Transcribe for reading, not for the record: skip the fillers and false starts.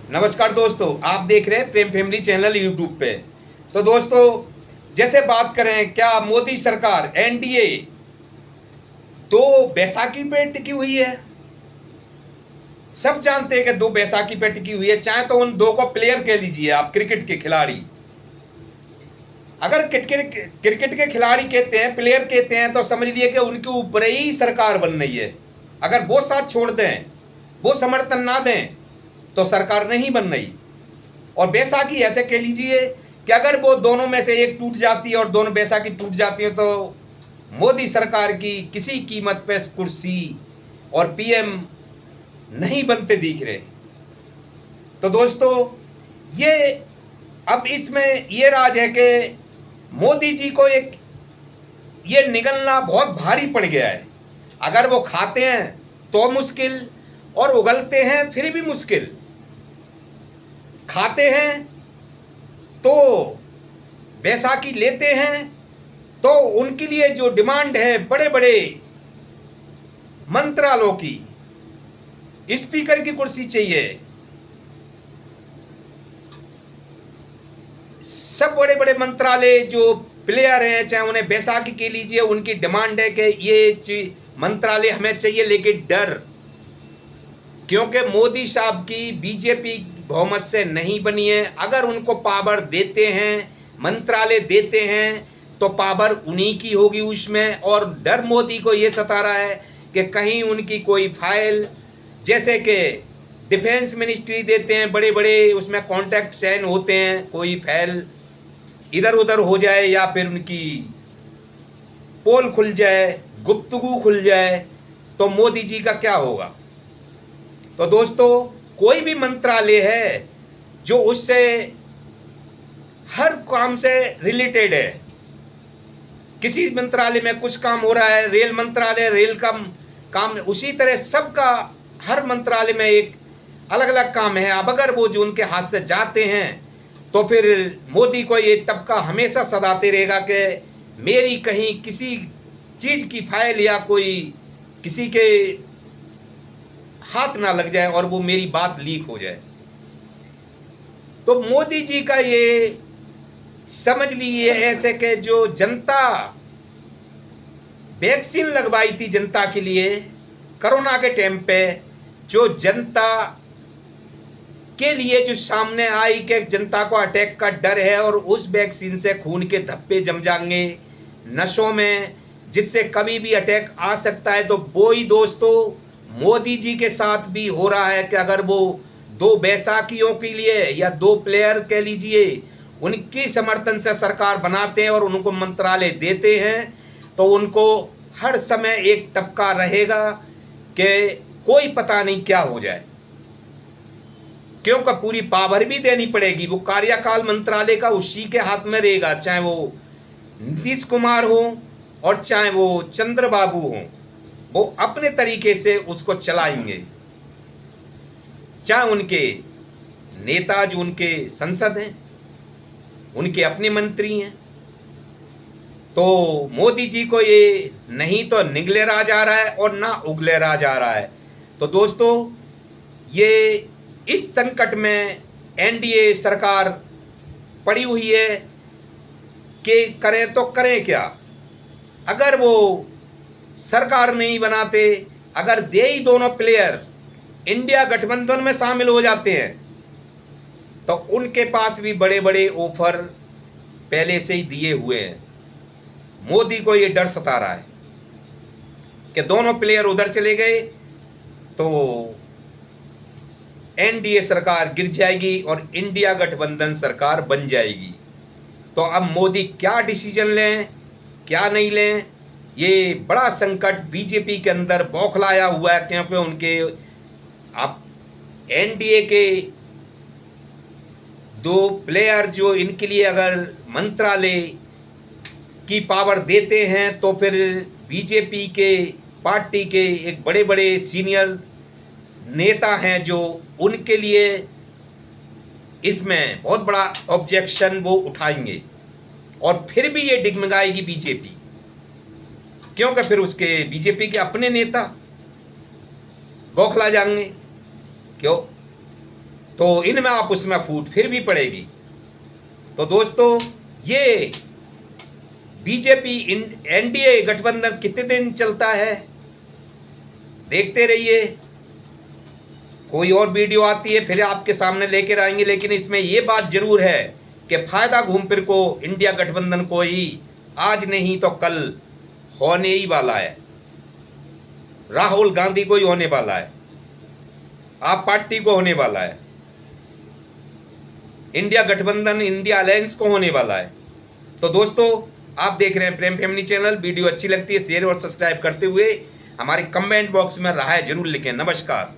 नमस्कार दोस्तों, आप देख रहे हैं प्रेम फैमिली चैनल यूट्यूब पे। तो दोस्तों, जैसे बात करें, क्या मोदी सरकार एनडीए दो बैसाखी पे टिकी हुई है? सब जानते हैं कि दो बैसाखी पे टिकी हुई है। चाहे तो उन दो को प्लेयर कह लीजिए आप, क्रिकेट के खिलाड़ी। अगर क्रिकेट के खिलाड़ी कहते हैं, प्लेयर कहते हैं, तो समझ लिए कि उनके ऊपर ही सरकार बन रही है। अगर वो साथ छोड़ दें, वो समर्थन ना दें, तो सरकार नहीं बन रही। और बैसाखी ऐसे कह लीजिए कि अगर वो दोनों में से एक टूट जाती है और दोनों बैसाखी टूट जाती है, तो मोदी सरकार की किसी कीमत पे कुर्सी और पीएम नहीं बनते दिख रहे। तो दोस्तों, ये अब इसमें ये राज है कि मोदी जी को एक ये निगलना बहुत भारी पड़ गया है। अगर वो खाते हैं तो मुश्किल, और उगलते हैं फिर भी मुश्किल। खाते हैं तो बैसाखी लेते हैं तो उनके लिए जो डिमांड है बड़े बड़े मंत्रालयों की, स्पीकर की कुर्सी चाहिए। सब बड़े बड़े मंत्रालय जो प्लेयर हैं, चाहे उन्हें बैसाखी के लीजिए, उनकी डिमांड है कि ये मंत्रालय हमें चाहिए। लेकिन डर, क्योंकि मोदी साहब की बीजेपी बहुमत से नहीं बनी है। अगर उनको पावर देते हैं, मंत्रालय देते हैं, तो पावर उन्हीं की होगी उसमें। और डर मोदी को ये सता रहा है कि कहीं उनकी कोई फाइल, जैसे कि डिफेंस मिनिस्ट्री देते हैं बड़े बड़े, उसमें कॉन्ट्रैक्ट साइन होते हैं, कोई फाइल इधर उधर हो जाए या फिर उनकी पोल खुल जाए, गुप्तगू खुल जाए, तो मोदी जी का क्या होगा। तो दोस्तों, कोई भी मंत्रालय है जो उससे हर काम से रिलेटेड है। किसी मंत्रालय में कुछ काम हो रहा है, रेल मंत्रालय, रेल का काम उसी तरह सबका, हर मंत्रालय में एक अलग अलग काम है। अब अगर वो जो उनके हाथ से जाते हैं, तो फिर मोदी को ये तबका हमेशा सदाते रहेगा कि मेरी कहीं किसी चीज़ की फाइल या कोई किसी के हाथ ना लग जाए और वो मेरी बात लीक हो जाए। तो मोदी जी का ये समझ लीजिए ऐसे कि जो जनता वैक्सीन लगवाई थी जनता के लिए कोरोना के टाइम पे, जो जनता के लिए जो सामने आई कि जनता को अटैक का डर है और उस वैक्सीन से खून के धब्बे जम जाएंगे नसों में, जिससे कभी भी अटैक आ सकता है। तो वो ही दोस्तों मोदी जी के साथ भी हो रहा है कि अगर वो दो बैसाखियों के लिए या दो प्लेयर कह लीजिए उनकी समर्थन से सरकार बनाते हैं और उनको मंत्रालय देते हैं, तो उनको हर समय एक तबका रहेगा कि कोई पता नहीं क्या हो जाए, क्योंकि पूरी पावर भी देनी पड़ेगी। वो कार्यकाल मंत्रालय का उसी के हाथ में रहेगा, चाहे वो नीतीश कुमार हो और चाहे वो चंद्रबाबू हो, वो अपने तरीके से उसको चलाएंगे। चाहे उनके नेता जो उनके संसद हैं, उनके अपने मंत्री हैं। तो मोदी जी को ये नहीं तो निगले राज आ रहा है और ना उगले राज आ रहा है। तो दोस्तों, ये इस संकट में एनडीए सरकार पड़ी हुई है कि करें तो करें क्या। अगर वो सरकार नहीं बनाते, अगर दे ही दोनों प्लेयर इंडिया गठबंधन में शामिल हो जाते हैं, तो उनके पास भी बड़े बड़े ऑफर पहले से ही दिए हुए हैं। मोदी को ये डर सता रहा है कि दोनों प्लेयर उधर चले गए तो एनडीए सरकार गिर जाएगी और इंडिया गठबंधन सरकार बन जाएगी। तो अब मोदी क्या डिसीजन लें, क्या नहीं लें, ये बड़ा संकट बीजेपी के अंदर बौखलाया हुआ है। क्योंकि उनके अब एनडीए के दो प्लेयर जो इनके लिए अगर मंत्रालय की पावर देते हैं, तो फिर बीजेपी के पार्टी के एक बड़े बड़े सीनियर नेता हैं जो उनके लिए इसमें बहुत बड़ा ऑब्जेक्शन वो उठाएंगे, और फिर भी ये डिगमगाएगी बीजेपी, क्योंकि फिर उसके बीजेपी के अपने नेता बौखला जाएंगे। क्यों? तो इनमें आपस में फूट फिर भी पड़ेगी। तो दोस्तों, ये बीजेपी एनडीए गठबंधन कितने दिन चलता है देखते रहिए। कोई और वीडियो आती है फिर आपके सामने लेकर आएंगे, लेकिन इसमें ये बात जरूर है कि फायदा घूम फिर को इंडिया गठबंधन को ही आज नहीं तो कल होने ही वाला है। राहुल गांधी को ही होने वाला है, आप पार्टी को होने वाला है, इंडिया गठबंधन इंडिया अलायंस को होने वाला है। तो दोस्तों, आप देख रहे हैं प्रेम फैमिली चैनल। वीडियो अच्छी लगती है शेयर और सब्सक्राइब करते हुए हमारे कमेंट बॉक्स में राय जरूर लिखें। नमस्कार।